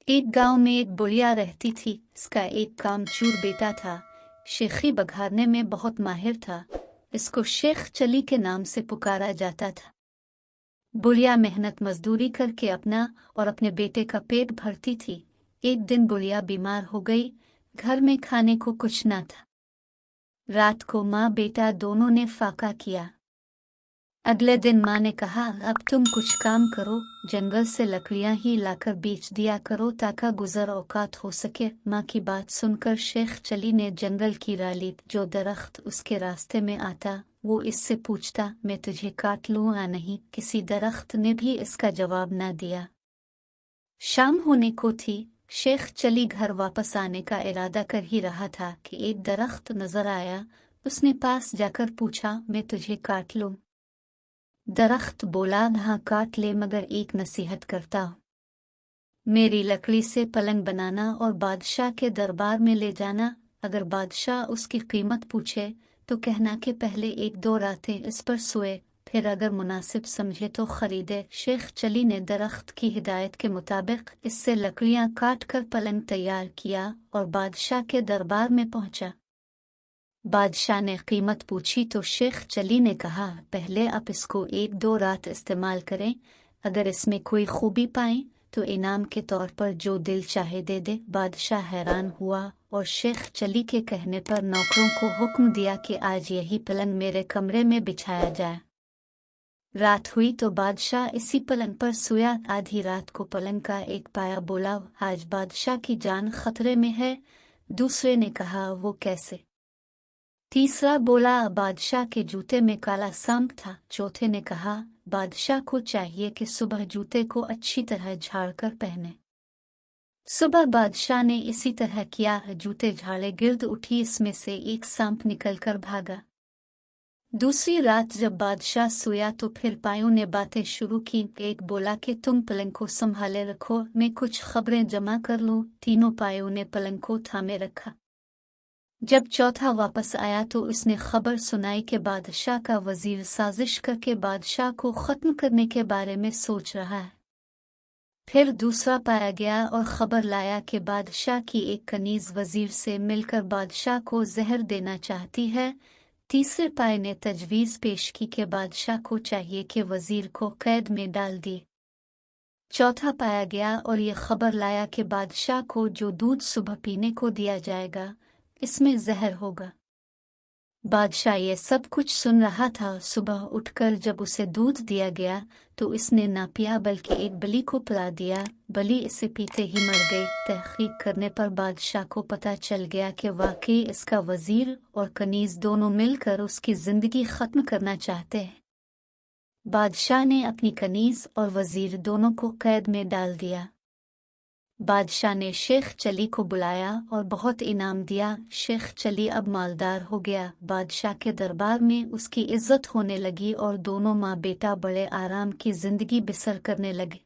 एक गांव में एक बुढ़िया रहती थी। इसका एक कामचोर बेटा था। शेखी बघारने में बहुत माहिर था। इसको शेख चली के नाम से पुकारा जाता था। बुढ़िया मेहनत मजदूरी करके अपना और अपने बेटे का पेट भरती थी। एक दिन बुढ़िया बीमार हो गई। घर में खाने को कुछ न था। रात को माँ बेटा दोनों ने फाका किया। अगले दिन माँ ने कहा, अब तुम कुछ काम करो, जंगल से लकड़ियां ही लाकर बेच दिया करो ताकि गुजर औकात हो सके। माँ की बात सुनकर शेख चली ने जंगल की राह ली। जो दरख्त उसके रास्ते में आता वो इससे पूछता, मैं तुझे काट लूँ या नहीं। किसी दरख्त ने भी इसका जवाब न दिया। शाम होने को थी। शेख चली घर वापस आने का इरादा कर ही रहा था कि एक दरख्त नजर आया। उसने पास जाकर पूछा, मैं तुझे काट लूँ? दरख्त बोला, हाँ काट ले, मगर एक नसीहत करता हूँ। मेरी लकड़ी से पलंग बनाना और बादशाह के दरबार में ले जाना। अगर बादशाह उसकी कीमत पूछे तो कहना कि पहले 1-2 रातें इस पर सोए, फिर अगर मुनासिब समझे तो खरीदे। शेख चली ने दरख्त की हिदायत के मुताबिक इससे लकड़ियां काट कर पलंग तैयार किया और बादशाह के दरबार में पहुंचा। बादशाह ने कीमत पूछी तो शेख चली ने कहा, पहले आप इसको 1-2 रात इस्तेमाल करें। अगर इसमें कोई खूबी पाएं तो इनाम के तौर पर जो दिल चाहे दे दे। बादशाह हैरान हुआ और शेख चली के कहने पर नौकरों को हुक्म दिया कि आज यही पलंग मेरे कमरे में बिछाया जाए। रात हुई तो बादशाह इसी पलंग पर सोया। आधी रात को पलंग का एक पाया बोला, आज बादशाह की जान खतरे में है। दूसरे ने कहा, वो कैसे? तीसरा बोला, बादशाह के जूते में काला सांप था। चौथे ने कहा, बादशाह को चाहिए कि सुबह जूते को अच्छी तरह झाड़कर पहने। सुबह बादशाह ने इसी तरह किया। जूते झाड़े, गिर्द उठी, इसमें से एक सांप निकलकर भागा। दूसरी रात जब बादशाह सोया तो फिर पायों ने बातें शुरू की। एक बोला कि तुम पलंग को संभाले रखो, मैं कुछ खबरें जमा कर लूं। तीनों पायों ने पलंग को थामे रखा। जब चौथा वापस आया तो उसने खबर सुनाई कि बादशाह का वजीर साजिश करके बादशाह को खत्म करने के बारे में सोच रहा है। फिर दूसरा पाया गया और खबर लाया कि बादशाह की एक कनीज वजीर से मिलकर बादशाह को जहर देना चाहती है। तीसरे पाए ने तजवीज़ पेश की कि बादशाह को चाहिए कि वजीर को कैद में डाल दिए। चौथा पाया गया और ये खबर लाया कि बादशाह को जो दूध सुबह पीने को दिया जाएगा इसमें जहर होगा। बादशाह ये सब कुछ सुन रहा था। सुबह उठकर जब उसे दूध दिया गया तो इसने ना पिया बल्कि एक बलि को पिला दिया। बलि इसे पीते ही मर गई। तहकीक करने पर बादशाह को पता चल गया कि वाकई इसका वजीर और कनीज दोनों मिलकर उसकी जिंदगी खत्म करना चाहते हैं। बादशाह ने अपनी कनीज और वजीर दोनों को कैद में डाल दिया। बादशाह ने शेख चली को बुलाया और बहुत इनाम दिया। शेख चली अब मालदार हो गया। बादशाह के दरबार में उसकी इज्जत होने लगी और दोनों माँ बेटा बड़े आराम की जिंदगी बसर करने लगे।